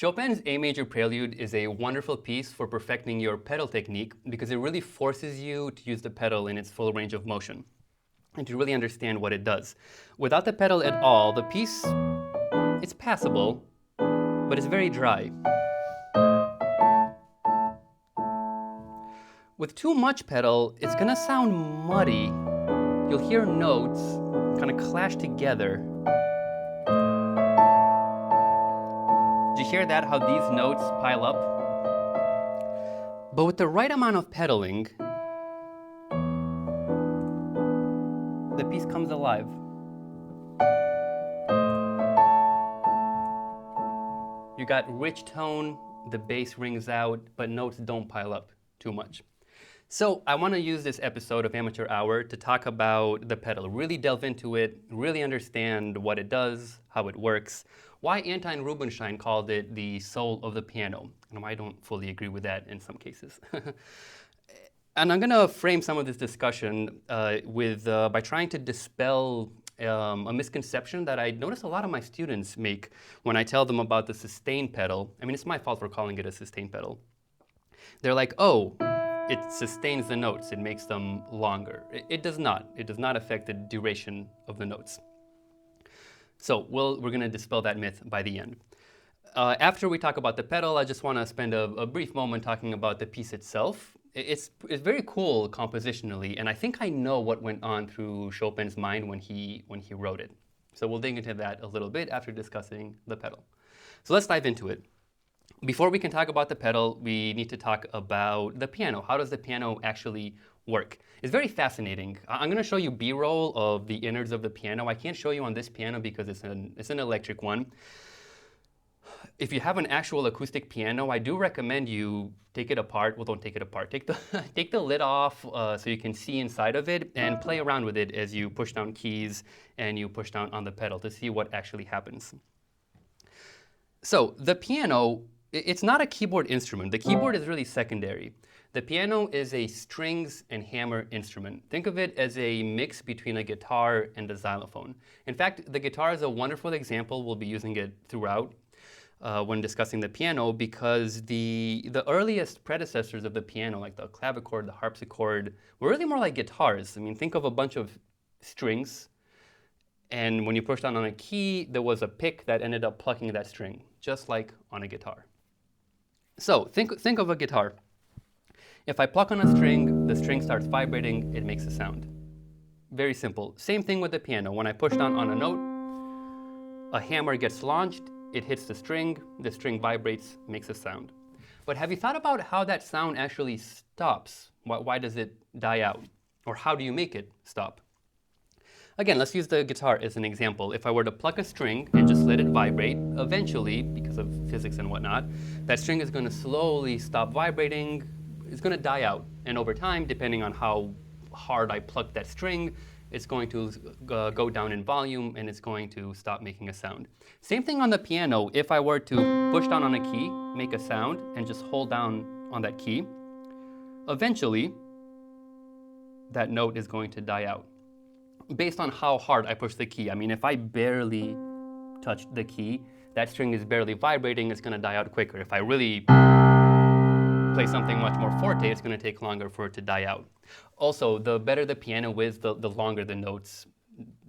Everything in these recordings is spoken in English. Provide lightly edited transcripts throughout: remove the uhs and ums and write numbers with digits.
Chopin's A major Prelude is a wonderful piece for perfecting your pedal technique because it really forces you to use the pedal in its full range of motion and to really understand what it does. Without the pedal at all, the piece, it's passable, but it's very dry. With too much pedal, it's gonna sound muddy. You'll hear notes kind of clash together. Did you hear that, how these notes pile up? But with the right amount of pedaling, the piece comes alive. You got rich tone, the bass rings out, but notes don't pile up too much. So I want to use this episode of Amateur Hour to talk about the pedal, really delve into it, really understand what it does, how it works, why Anton Rubinstein called it the soul of the piano. And I don't fully agree with that in some cases. And I'm going to frame some of this discussion by trying to dispel a misconception that I notice a lot of my students make when I tell them about the sustain pedal. I mean, it's my fault for calling it a sustain pedal. They're like, oh, it sustains the notes, it makes them longer. It does not. It does not affect the duration of the notes. So we're going to dispel that myth by the end. After we talk about the pedal, I just want to spend a brief moment talking about the piece itself. It's very cool compositionally, and I think I know what went on through Chopin's mind when he wrote it. So we'll dig into that a little bit after discussing the pedal. So let's dive into it. Before we can talk about the pedal, we need to talk about the piano. How does the piano actually work? It's very fascinating. I'm going to show you B-roll of the innards of the piano. I can't show you on this piano because it's an electric one. If you have an actual acoustic piano, I do recommend you take it apart. Well, don't take it apart. Take the lid off so you can see inside of it and play around with it as you push down keys and you push down on the pedal to see what actually happens. So the piano, it's not a keyboard instrument. The keyboard is really secondary. The piano is a strings and hammer instrument. Think of it as a mix between a guitar and a xylophone. In fact, the guitar is a wonderful example. We'll be using it throughout when discussing the piano because the earliest predecessors of the piano, like the clavichord, the harpsichord, were really more like guitars. I mean, think of a bunch of strings, and when you push down on a key, there was a pick that ended up plucking that string, just like on a guitar. So think of a guitar. If I pluck on a string, the string starts vibrating, it makes a sound. Very simple. Same thing with the piano. When I push down on a note, a hammer gets launched, it hits the string vibrates, makes a sound. But have you thought about how that sound actually stops? Why does it die out? Or how do you make it stop? Again, let's use the guitar as an example. If I were to pluck a string and just let it vibrate, eventually, because of physics and whatnot, that string is going to slowly stop vibrating. It's going to die out. And over time, depending on how hard I pluck that string, it's going to go down in volume and it's going to stop making a sound. Same thing on the piano. If I were to push down on a key, make a sound, and just hold down on that key, eventually, that note is going to die out. Based on how hard I push the key. I mean, if I barely touch the key, that string is barely vibrating, it's going to die out quicker. If I really play something much more forte, it's going to take longer for it to die out. Also, the better the piano is, the longer the notes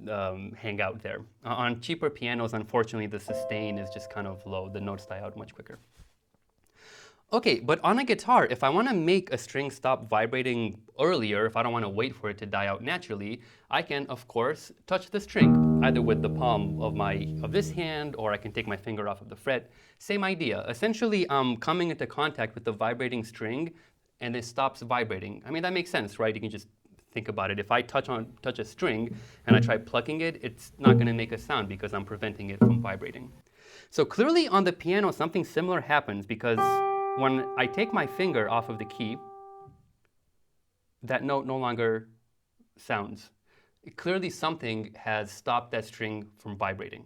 hang out there. On cheaper pianos, unfortunately, the sustain is just kind of low. The notes die out much quicker. Okay, but on a guitar, if I want to make a string stop vibrating earlier, if I don't want to wait for it to die out naturally, I can, of course, touch the string, either with the palm of this hand, or I can take my finger off of the fret. Same idea. Essentially, I'm coming into contact with the vibrating string, and it stops vibrating. I mean, that makes sense, right? You can just think about it. If I touch a string, and I try plucking it, it's not going to make a sound because I'm preventing it from vibrating. So clearly on the piano, something similar happens because when I take my finger off of the key, that note no longer sounds. Clearly something has stopped that string from vibrating.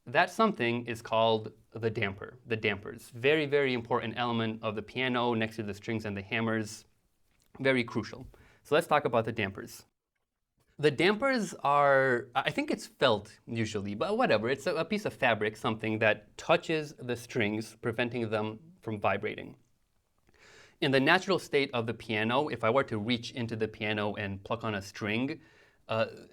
That something is called the damper, the dampers. Very, very important element of the piano next to the strings and the hammers. Very crucial. So let's talk about the dampers. The dampers are, I think it's felt usually, but whatever. It's a piece of fabric, something that touches the strings, preventing them from vibrating. In the natural state of the piano, if I were to reach into the piano and pluck on a string,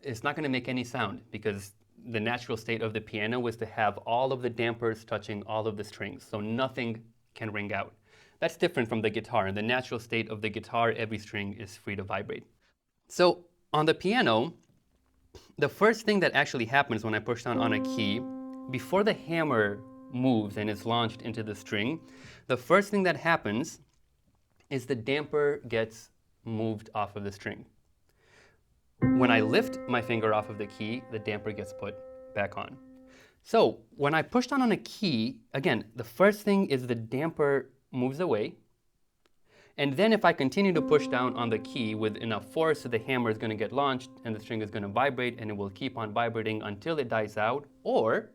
it's not going to make any sound because the natural state of the piano is to have all of the dampers touching all of the strings, so nothing can ring out. That's different from the guitar. In the natural state of the guitar, every string is free to vibrate. So on the piano, the first thing that actually happens when I push down on a key, before the hammer moves and is launched into the string, the first thing that happens is the damper gets moved off of the string. When I lift my finger off of the key, the damper gets put back on. So when I push down on a key, again, the first thing is the damper moves away. And then if I continue to push down on the key with enough force, the hammer is going to get launched and the string is going to vibrate and it will keep on vibrating until it dies out or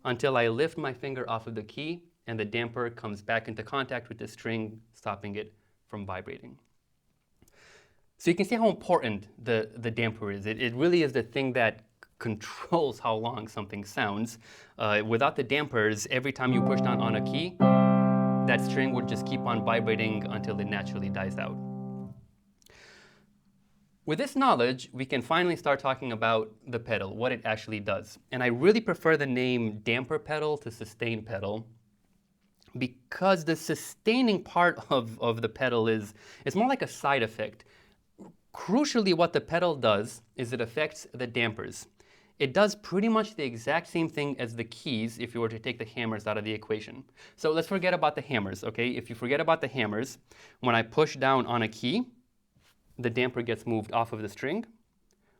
until I lift my finger off of the key and the damper comes back into contact with the string, stopping it from vibrating. So you can see how important the damper is. It really is the thing that controls how long something sounds. Without the dampers, every time you push down on a key, that string would just keep on vibrating until it naturally dies out. With this knowledge, we can finally start talking about the pedal, what it actually does. And I really prefer the name damper pedal to sustain pedal because the sustaining part of the pedal is more like a side effect. Crucially, what the pedal does is it affects the dampers. It does pretty much the exact same thing as the keys if you were to take the hammers out of the equation. So let's forget about the hammers, okay? If you forget about the hammers, when I push down on a key, the damper gets moved off of the string.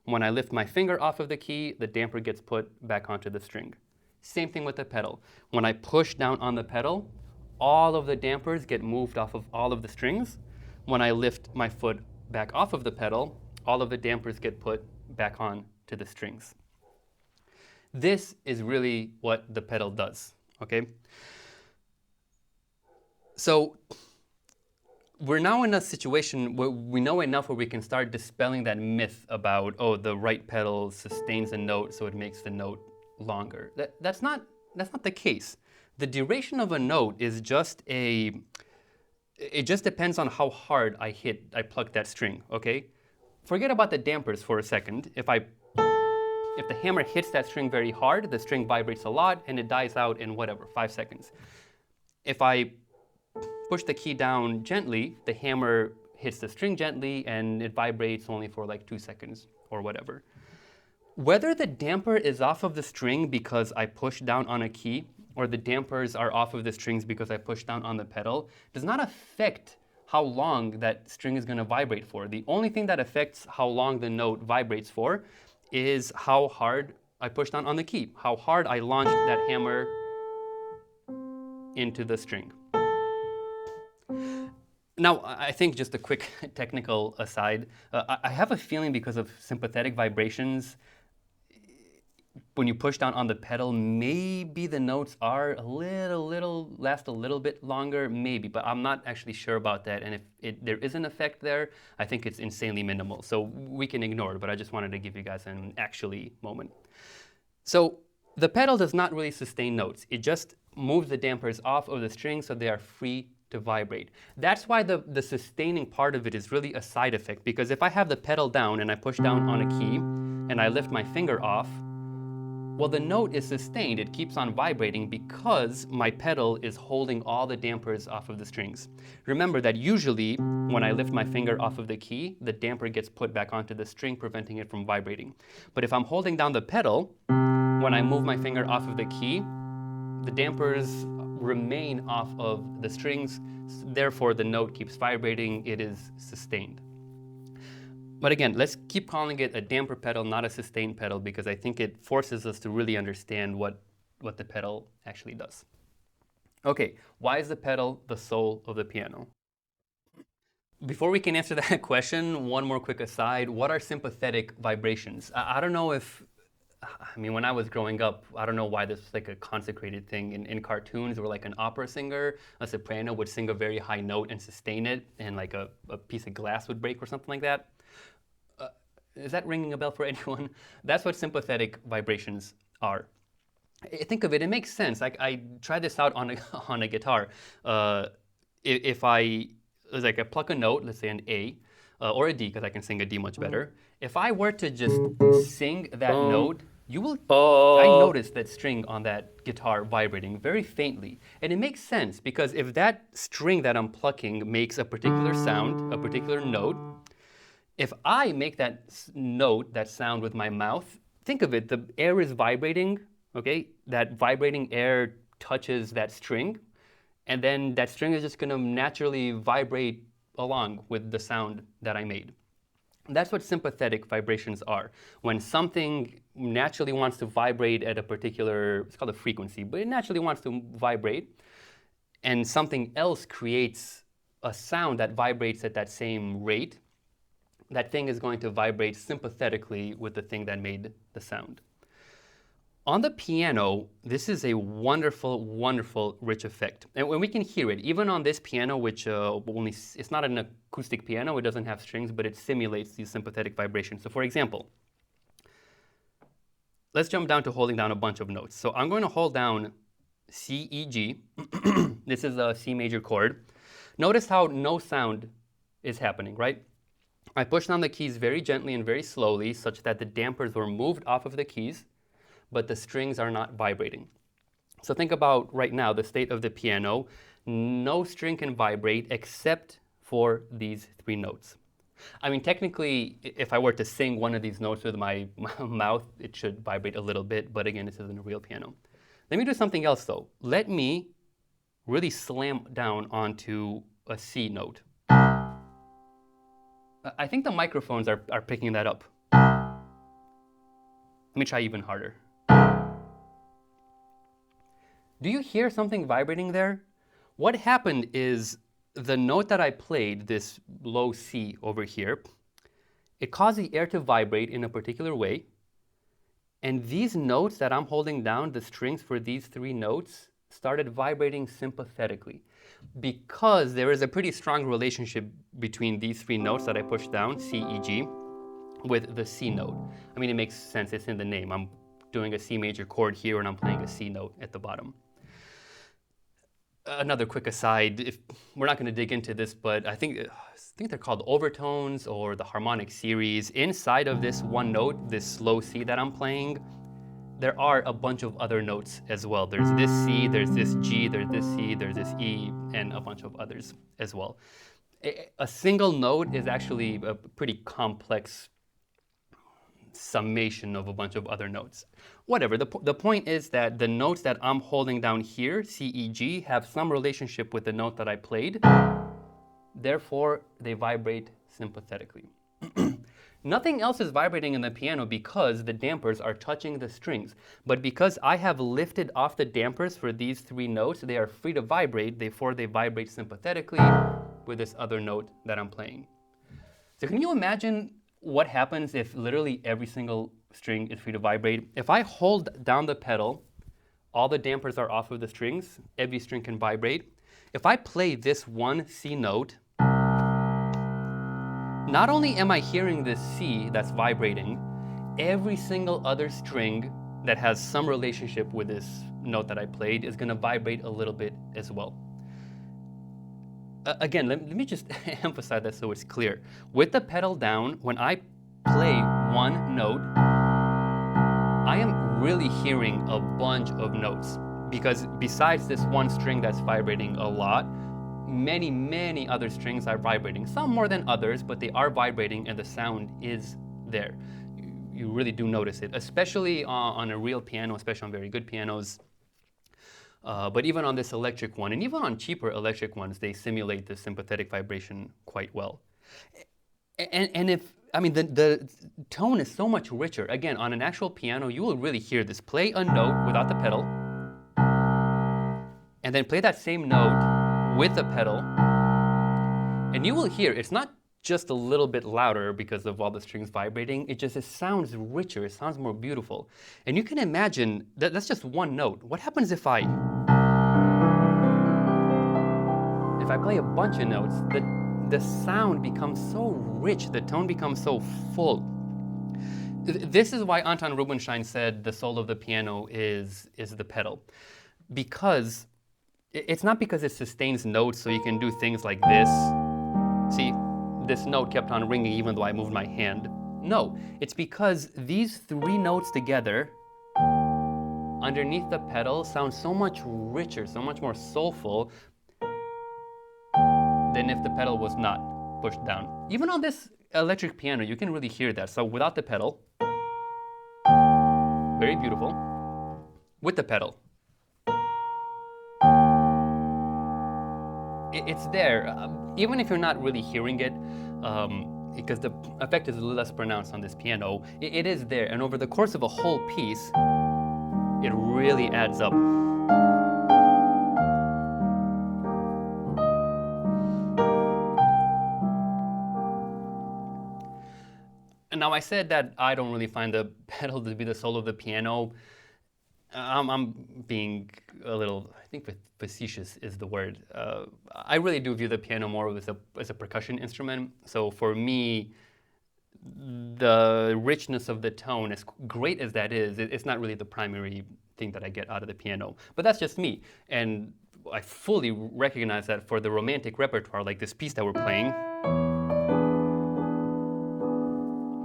When I lift my finger off of the key, the damper gets put back onto the string. Same thing with the pedal. When I push down on the pedal, all of the dampers get moved off of all of the strings. When I lift my foot back off of the pedal, all of the dampers get put back on to the strings. This is really what the pedal does, okay? So we're now in a situation where we know enough where we can start dispelling that myth about, oh, the right pedal sustains a note so it makes the note longer. That's not the case. The duration of a note is it just depends on how hard I pluck that string, okay? Forget about the dampers for a second. If the hammer hits that string very hard, the string vibrates a lot and it dies out in whatever, 5 seconds. If I push the key down gently, the hammer hits the string gently and it vibrates only for like 2 seconds or whatever. Whether the damper is off of the string because I push down on a key or the dampers are off of the strings because I push down on the pedal does not affect how long that string is going to vibrate for. The only thing that affects how long the note vibrates for is how hard I push down on the key, how hard I launched that hammer into the string. Now, I think just a quick technical aside, I have a feeling because of sympathetic vibrations, when you push down on the pedal, maybe the notes are last a little bit longer, maybe, but I'm not actually sure about that. And if there is an effect there, I think it's insanely minimal. So we can ignore it, but I just wanted to give you guys an actually moment. So the pedal does not really sustain notes. It just moves the dampers off of the string so they are free to vibrate. That's why the sustaining part of it is really a side effect, because if I have the pedal down and I push down on a key and I lift my finger off, well, the note is sustained. It keeps on vibrating because my pedal is holding all the dampers off of the strings. Remember that usually when I lift my finger off of the key, the damper gets put back onto the string, preventing it from vibrating. But if I'm holding down the pedal, when I move my finger off of the key, the dampers remain off of the strings. Therefore, the note keeps vibrating. It is sustained. But again, let's keep calling it a damper pedal, not a sustained pedal, because I think it forces us to really understand what the pedal actually does. Okay, why is the pedal the soul of the piano? Before we can answer that question, one more quick aside. What are sympathetic vibrations? I don't know if, when I was growing up, I don't know why this was like a consecrated thing. In cartoons where like an opera singer, a soprano, would sing a very high note and sustain it, and like a piece of glass would break or something like that. Is that ringing a bell for anyone? That's what sympathetic vibrations are. Think of it, it makes sense. I tried this out on a, on a guitar. If I pluck a note, let's say an A, or a D, because I can sing a D much better. If I were to just sing that note, I notice that string on that guitar vibrating very faintly. And it makes sense, because if that string that I'm plucking makes a particular sound, a particular note, if I make that note, that sound with my mouth, think of it, the air is vibrating, okay? That vibrating air touches that string, and then that string is just going to naturally vibrate along with the sound that I made. That's what sympathetic vibrations are. When something naturally wants to vibrate at a particular, it's called a frequency, but it naturally wants to vibrate, and something else creates a sound that vibrates at that same rate, that thing is going to vibrate sympathetically with the thing that made the sound. On the piano, this is a wonderful, wonderful, rich effect. And when we can hear it, even on this piano, which it's not an acoustic piano, it doesn't have strings, but it simulates these sympathetic vibrations. So for example, let's jump down to holding down a bunch of notes. So I'm going to hold down C, E, G. This is a C major chord. Notice how no sound is happening, right? I push down the keys very gently and very slowly, such that the dampers were moved off of the keys, but the strings are not vibrating. So think about right now the state of the piano. No string can vibrate except for these three notes. I mean, technically, if I were to sing one of these notes with my mouth, it should vibrate a little bit, but again, this isn't a real piano. Let me do something else though. Let me really slam down onto a C note. I think the microphones are picking that up. Let me try even harder. Do you hear something vibrating there? What happened is the note that I played, this low C over here, it caused the air to vibrate in a particular way. And these notes that I'm holding down, the strings for these three notes, started vibrating sympathetically. Because there is a pretty strong relationship between these three notes that I pushed down, C, E, G, with the C note. I mean, it makes sense, it's in the name. I'm doing a C major chord here and I'm playing a C note at the bottom. Another quick aside, we're not going to dig into this, but I think they're called overtones or the harmonic series. Inside of this one note, this low C that I'm playing, there are a bunch of other notes as well. There's this C, there's this G, there's this C, there's this E, and a bunch of others as well. A single note is actually a pretty complex summation of a bunch of other notes. Whatever, the point is that the notes that I'm holding down here, C, E, G, have some relationship with the note that I played. Therefore, they vibrate sympathetically. Nothing else is vibrating in the piano because the dampers are touching the strings. But because I have lifted off the dampers for these three notes, they are free to vibrate, therefore they vibrate sympathetically with this other note that I'm playing. So can you imagine what happens if literally every single string is free to vibrate? If I hold down the pedal, all the dampers are off of the strings, every string can vibrate. If I play this one C note, not only am I hearing this C that's vibrating, every single other string that has some relationship with this note that I played is going to vibrate a little bit as well. Again, let me just emphasize that so it's clear. With the pedal down, when I play one note, I am really hearing a bunch of notes, because besides this one string that's vibrating a lot, many, many other strings are vibrating. Some more than others, but they are vibrating and the sound is there. You really do notice it, especially on a real piano, especially on very good pianos. But even on this electric one, and even on cheaper electric ones, they simulate the sympathetic vibration quite well. And the tone is so much richer. Again, on an actual piano, you will really hear this. Play a note without the pedal, and then play that same note with the pedal, and you will hear it's not just a little bit louder because of all the strings vibrating. It sounds richer, it sounds more beautiful. And you can imagine that that's just one note. What happens if I play a bunch of notes? The sound becomes so rich, the tone becomes so full. This is why Anton Rubinstein said the soul of the piano is the pedal. Because it's not because it sustains notes so you can do things like this. See, this note kept on ringing even though I moved my hand. No, it's because these three notes together underneath the pedal sound so much richer, so much more soulful than if the pedal was not pushed down. Even on this electric piano, you can really hear that. So without the pedal, very beautiful. With the pedal, it's there. Even if you're not really hearing it, because the effect is a little less pronounced on this piano, it is there. And over the course of a whole piece, it really adds up. Now, I said that I don't really find the pedal to be the soul of the piano. I'm being a little, I think facetious is the word. I really do view the piano more as a percussion instrument. So for me, the richness of the tone, as great as that is, it's not really the primary thing that I get out of the piano. But that's just me. And I fully recognize that for the romantic repertoire, like this piece that we're playing,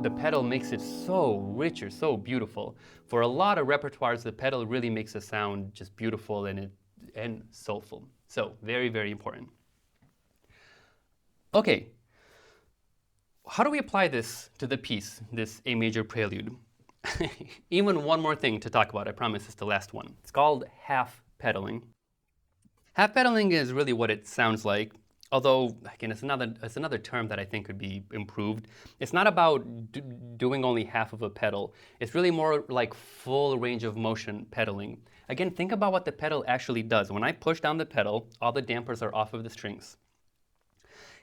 the pedal makes it so richer, so beautiful. For a lot of repertoires, the pedal really makes the sound just beautiful and soulful. So very, very important. Okay, how do we apply this to the piece, this A major prelude? Even one more thing to talk about, I promise it's the last one. It's called half pedaling. Half pedaling is really what it sounds like. Although, again, it's another term that I think could be improved. It's not about doing only half of a pedal. It's really more like full range of motion pedaling. Again, think about what the pedal actually does. When I push down the pedal, all the dampers are off of the strings.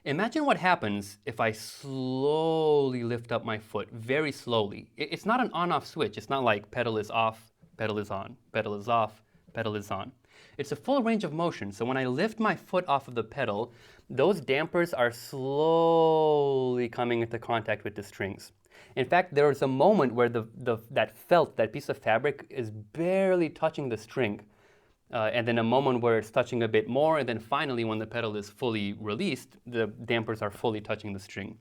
Imagine what happens if I slowly lift up my foot, very slowly. It's not an on-off switch. It's not like pedal is off, pedal is on, pedal is off, pedal is on. It's a full range of motion. So when I lift my foot off of the pedal, those dampers are slowly coming into contact with the strings. In fact, there is a moment where that piece of fabric is barely touching the string. And then a moment where it's touching a bit more. And then finally, when the pedal is fully released, the dampers are fully touching the string.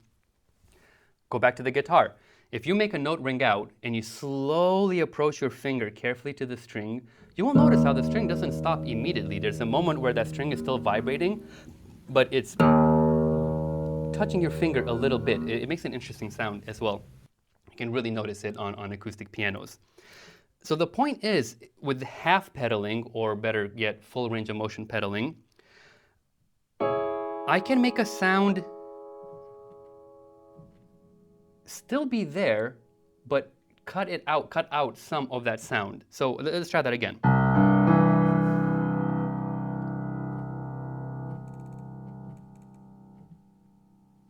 Go back to the guitar. If you make a note ring out and you slowly approach your finger carefully to the string, you will notice how the string doesn't stop immediately. There's a moment where that string is still vibrating, but it's touching your finger a little bit. It makes an interesting sound as well. You can really notice it on acoustic pianos. So the point is, with half pedaling, or better yet, full range of motion pedaling, I can make a sound still be there, but cut out some of that sound. So let's try that again.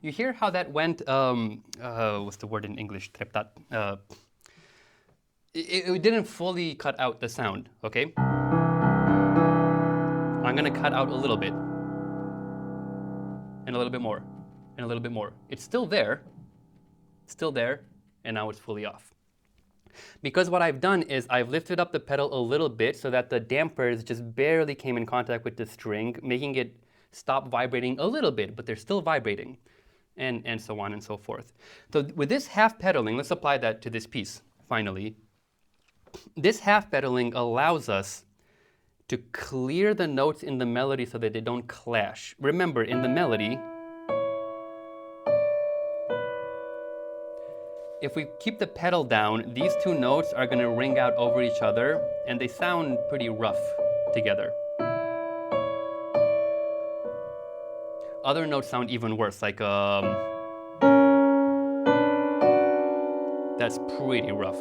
You hear how that went, what's the word in English? It didn't fully cut out the sound, okay? I'm gonna cut out a little bit, and a little bit more, and a little bit more. It's still there, and now it's fully off. Because what I've done is I've lifted up the pedal a little bit so that the dampers just barely came in contact with the string, making it stop vibrating a little bit, but they're still vibrating, and so on and so forth. So with this half pedaling, let's apply that to this piece, finally. This half pedaling allows us to clear the notes in the melody so that they don't clash. Remember, in the melody, if we keep the pedal down, these two notes are going to ring out over each other, and they sound pretty rough together. Other notes sound even worse, like that's pretty rough.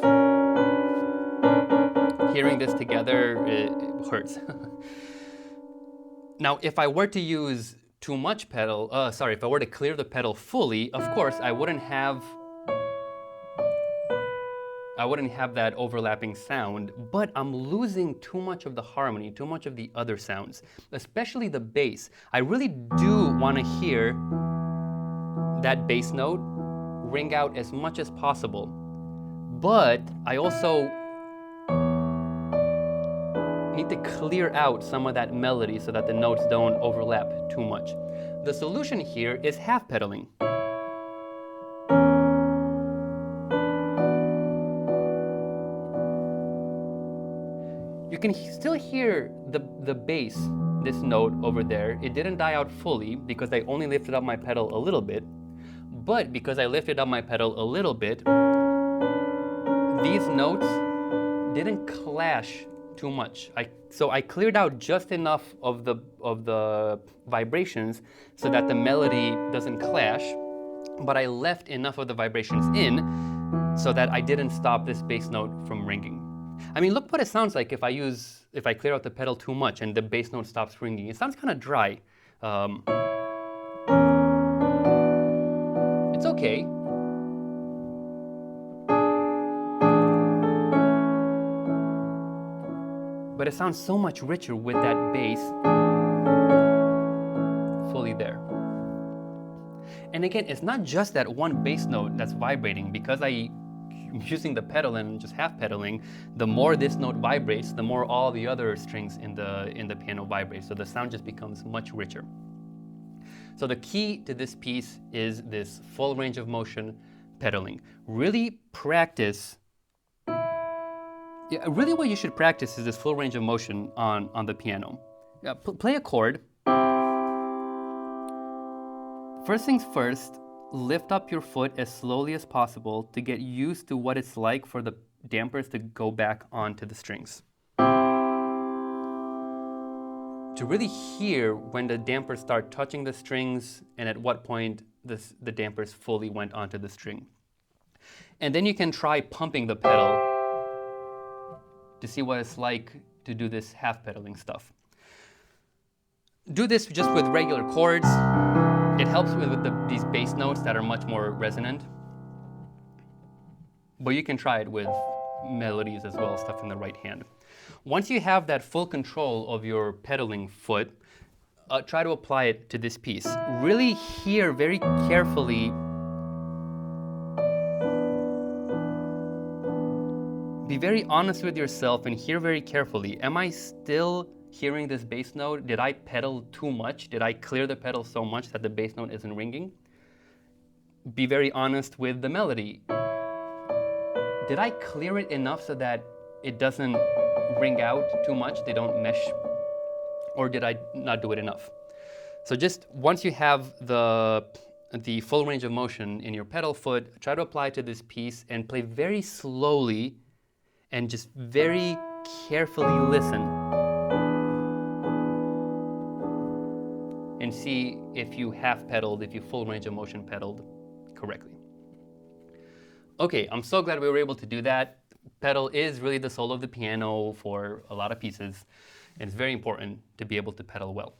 Hearing this together, it hurts. Now, if I were to use too much pedal, if I were to clear the pedal fully, of course, I wouldn't have that overlapping sound, but I'm losing too much of the harmony, too much of the other sounds, especially the bass. I really do want to hear that bass note ring out as much as possible, but I also need to clear out some of that melody so that the notes don't overlap too much. The solution here is half pedaling. You can still hear the bass, this note over there. It didn't die out fully because I only lifted up my pedal a little bit, but because I lifted up my pedal a little bit, these notes didn't clash too much. So I cleared out just enough of the vibrations so that the melody doesn't clash, but I left enough of the vibrations in so that I didn't stop this bass note from ringing. I mean, look what it sounds like if I clear out the pedal too much and the bass note stops ringing. It sounds kind of dry. It's okay. But it sounds so much richer with that bass fully there. And again, it's not just that one bass note that's vibrating. Because I'm using the pedal and just half pedaling, the more this note vibrates, the more all the other strings in the piano vibrate. So the sound just becomes much richer. So the key to this piece is this full range of motion pedaling. Really practice. Yeah, really what you should practice is this full range of motion on the piano. Yeah, play a chord. First things first, lift up your foot as slowly as possible to get used to what it's like for the dampers to go back onto the strings. To really hear when the dampers start touching the strings and at what point the dampers fully went onto the string. And then you can try pumping the pedal to see what it's like to do this half pedaling stuff. Do this just with regular chords. It helps with these bass notes that are much more resonant. But you can try it with melodies as well, stuff in the right hand. Once you have that full control of your pedaling foot, try to apply it to this piece. Really hear very carefully. Be very honest with yourself and hear very carefully. Am I still hearing this bass note? Did I pedal too much? Did I clear the pedal so much that the bass note isn't ringing? Be very honest with the melody. Did I clear it enough so that it doesn't ring out too much? They don't mesh? Or did I not do it enough? So just once you have the full range of motion in your pedal foot, try to apply it to this piece and play very slowly and just very carefully listen and see if you half pedaled, if you full range of motion pedaled correctly. Okay, I'm so glad we were able to do that. Pedal is really the soul of the piano for a lot of pieces, and it's very important to be able to pedal well.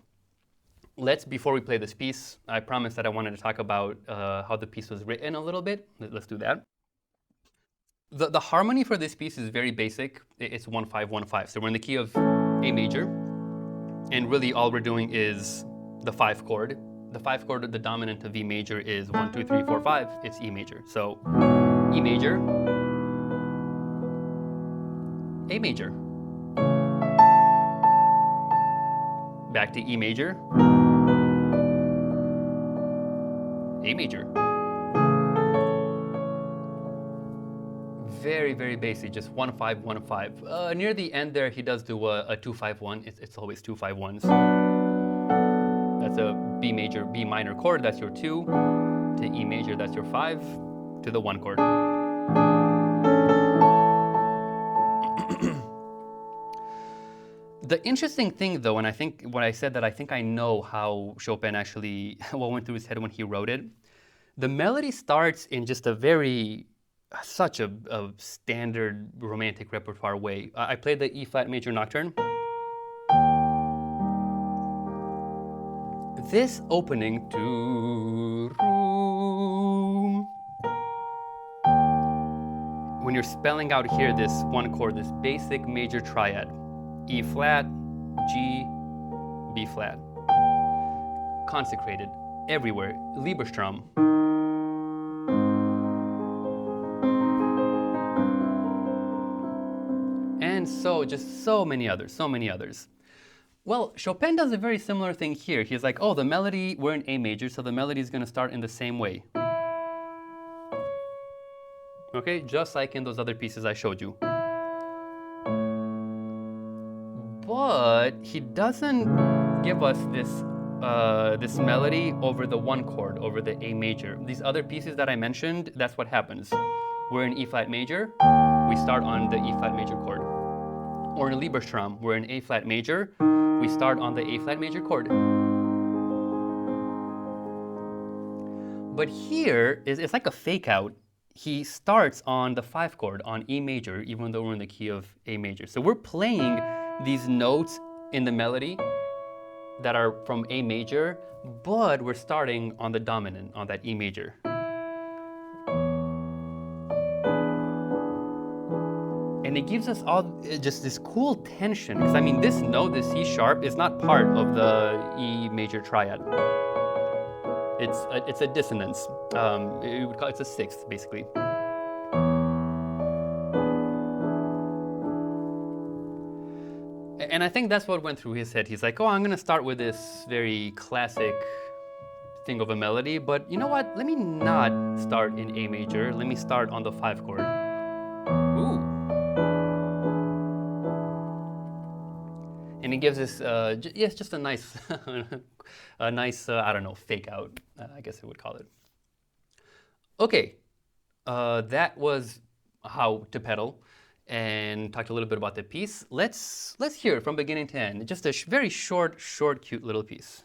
Before we play this piece, I promised that I wanted to talk about how the piece was written a little bit. Let's do that. The harmony for this piece is very basic. It's 1-5-1-5. So we're in the key of A major, and really all we're doing is the 5 chord. The 5 chord of the dominant of E major is 1, 2, 3, 4, 5. It's E major. So E major, A major, back to E major, A major. Very, very basic, just 1-5-1-5. Near the end there, he does do a 2-5-1. It's always 2-5-1s. That's a B major, B minor chord, that's your 2. To E major, that's your 5. To the 1 chord. The interesting thing, though, and I think when I said that I think I know how Chopin actually, what went through his head when he wrote it, the melody starts in just such a standard romantic repertoire way. I played the E flat major nocturne. This opening, when you're spelling out here this one chord, this basic major triad, E flat, G, B flat, consecrated everywhere, Lieberstrom. just so many others, so many others. Well, Chopin does a very similar thing here. He's like, oh, the melody, we're in A major, so the melody is going to start in the same way. Okay, just like in those other pieces I showed you. But he doesn't give us this melody over the one chord, over the A major. These other pieces that I mentioned, that's what happens. We're in E flat major, we start on the E flat major chord. Or in Liebertraum, we're in A flat major, we start on the A flat major chord. But here, it's like a fake out. He starts on the 5 chord, on E major, even though we're in the key of A major. So we're playing these notes in the melody that are from A major, but we're starting on the dominant, on that E major. And it gives us all just this cool tension, because I mean, this note, the C sharp, is not part of the E major triad. It's a dissonance. You would call it's a sixth, basically. And I think that's what went through his head. He's like, oh, I'm going to start with this very classic thing of a melody, but you know what? Let me not start in A major. Let me start on the 5 chord. Ooh. And it gives us, yes, just a nice, I don't know, fake out, I guess I would call it. Okay, that was how to pedal, and talked a little bit about the piece. Let's hear it from beginning to end. Just a very short, cute little piece.